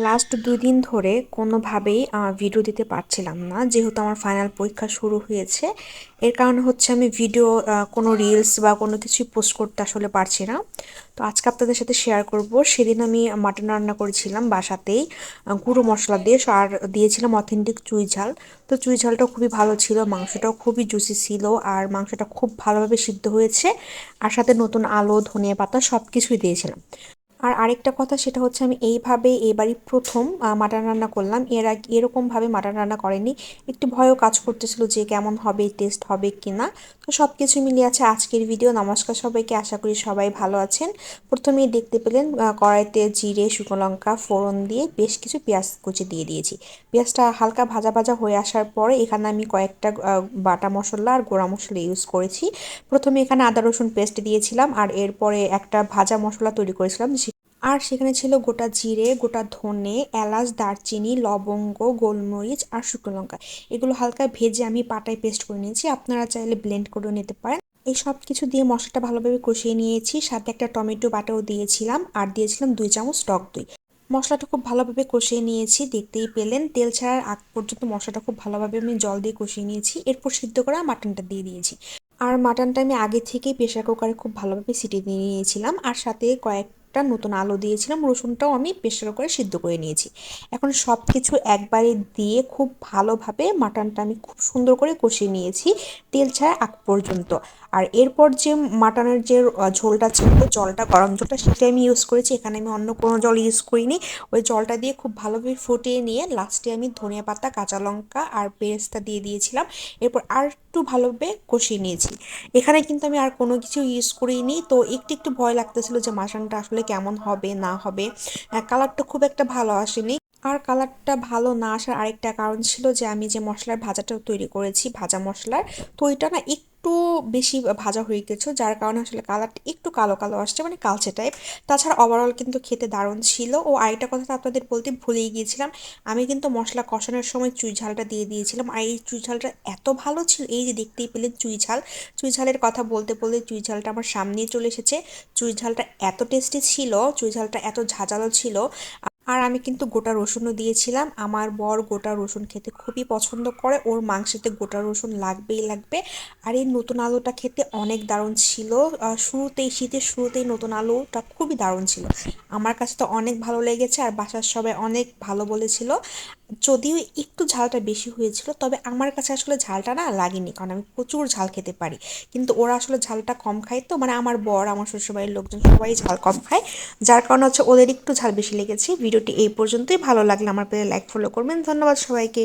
Last ২ দিন ধরে কোনোভাবেই ভিডিও দিতে পারছিলাম না। যেহেতু আমার ফাইনাল পরীক্ষা শুরু হয়েছে। এর কারণে হচ্ছে আমি ভিডিও কোনো রিলস বা কোনো কিছুই পোস্ট করতে আসলে পারছি না। তো আজকে আপনাদের সাথে শেয়ার করব। সেদিন আমি মাটন রান্না করেছিলাম বাসাতেই গুঁড়ো মসলা দিয়ে আর দিয়েছিলাম অথেন্টিক চুই ঝাল। তো চুই ঝালটাও খুবই ভালো ছিল, মাংসটাও খুবই জুসি ছিল আর মাংসটা খুব ভালোভাবে সিদ্ধ হয়েছে। আর সাথে নতুন আলু, ধনিয়া পাতা সবকিছুই দিয়েছিলাম। আর আরেকটা কথা সেটা হচ্ছে আমি এইভাবে এবারই প্রথম মাটন রান্না করলাম। এর আগে এরকমভাবে মাটন রান্না করেনি। একটু ভয়ও কাজ করতেছিল যে কেমন হবে, টেস্ট হবে কি না। তো সব কিছু মিলিয়ে আছে আজকের ভিডিও। নমস্কার সবাইকে, আশা করি সবাই ভালো আছেন। প্রথমেই দেখতে পেলেন কড়াইতে জিরে, শুকনো লঙ্কা ফোড়ন দিয়ে বেশ কিছু পেঁয়াজ কুচি দিয়ে দিয়েছি। পেঁয়াজটা হালকা ভাজা ভাজা হয়ে আসার পরে এখানে আমি কয়েকটা বাটা মশলা আর গুঁড়া মশলা ইউজ করেছি। প্রথমে এখানে আদা রসুন পেস্ট দিয়েছিলাম আর এরপরে একটা ভাজা মশলা তৈরি করেছিলাম। আর সেখানে ছিল গোটা জিরে, গোটা ধনে, এলাচ, দারচিনি, লবঙ্গ, গোলমরিচ আর শুকনো লঙ্কা। এগুলো হালকা ভেজে আমি পাটায় পেস্ট করে নিয়েছি। আপনারা চাইলে ব্লেন্ড করেও নিতে পারেন। এই সব কিছু দিয়ে মশলাটা ভালোভাবে কষিয়ে নিয়েছি। সাথে একটা টমেটো বাটাও দিয়েছিলাম আর দিয়েছিলাম 2 চামচ টক দই। মশলাটা খুব ভালোভাবে কষিয়ে নিয়েছি, দেখতেই পেলেন তেল ছাড়ার আগ পর্যন্ত মশলাটা খুব ভালোভাবে আমি জল দিয়ে কষিয়ে নিয়েছি। এরপর সিদ্ধ করা মাটনটা দিয়ে দিয়েছি। আর মাটনটা আমি আগে থেকেই প্রেসার কুকারে খুব ভালোভাবে সিটি দিয়ে নিয়েছিলাম আর সাথে কয়েকটা নতুন আলু দিয়েছিলাম। রসুনটাও আমি প্রেসার কুকারে সিদ্ধ করে নিয়েছি। এখন সব কিছু একবারে দিয়ে খুব ভালোভাবে মাটনটা আমি খুব সুন্দর করে কষিয়ে নিয়েছি তেল ছাড়া আগ পর্যন্ত। আর এরপর যে মাটনের যে ঝোলটা ছিল, জলটা গরম জলটা সেটা আমি ইউজ করেছি। এখানে আমি অন্য কোনো জল ইউজ করিনি। ওই জলটা দিয়ে খুব ভালোভাবে ফুটিয়ে নিয়ে লাস্টে আমি ধনিয়া পাতা, কাঁচা লঙ্কা আর পেস্টটা দিয়ে দিয়েছিলাম। এরপর আর একটু ভালোভাবে কষিয়ে নিয়েছি। এখানে কিন্তু আমি আর কোনো কিছু ইউজ করিনি। তো একটু একটু ভয় লাগতেছিল যে মাটনটা আসলে কেমন হবে না হবে। কালারটা খুব একটা ভালো আসেনি। আর কালারটা ভালো না আসার আরেকটা কারণ ছিল যে আমি যে মশলার ভাজাটা তৈরি করেছি, ভাজা মশলার, তো ওইটা না একটু বেশি ভাজা হয়ে গেছে, যার কারণে আসলে কালারটা একটু কালো কালো আসছে, মানে কালচে টাইপ। তাছাড়া ওভারঅল কিন্তু খেতে দারুণ ছিল। ও আরেকটা কথা তো আপনাদের বলতে ভুলেই গিয়েছিলাম, আমি কিন্তু মশলা কষানোর সময় চুই ঝালটা দিয়ে দিয়েছিলাম। আর এই চুই ঝালটা এত ভালো ছিল, এই যে দেখতেই পেলেন চুই ঝাল। চুই ঝালের কথা বলতে বলতে চুই ঝালটা আমার সামনেই চলে এসেছে। চুই ঝালটা এত টেস্টি ছিল, চুই ঝালটা এত ঝাঁঝালো ছিল। আর আমি কিন্তু গোটা রসুনও দিয়েছিলাম। আমার বর গোটা রসুন খেতে খুবই পছন্দ করে, ওর মাংসেতে গোটা রসুন লাগবেই লাগবে। আর এই নতুন আলুটা খেতে অনেক দারুণ ছিল। শুরুতেই শীতের শুরুতেই নতুন আলুটা খুবই দারুণ ছিল। আমার কাছে তো অনেক ভালো লেগেছে আর বাসার সবাই অনেক ভালো বলেছিল। যদিও একটু ঝালটা বেশি হয়েছিল, তবে আমার কাছে আসলে ঝালটা না লাগেনি, কারণ আমি প্রচুর ঝাল খেতে পারি। কিন্তু ওরা আসলে ঝালটা কম খায়, তো মানে আমার বর, আমার শ্বশুরবাড়ির লোকজন সবাই ঝাল কম খায়। যার কারণে হচ্ছে ওদের একটু ঝাল বেশি লেগেছে। ভিডিওটি এই পর্যন্তই। ভালো লাগলে আমার পেজে লাইক ফলো করবেন। ধন্যবাদ সবাইকে।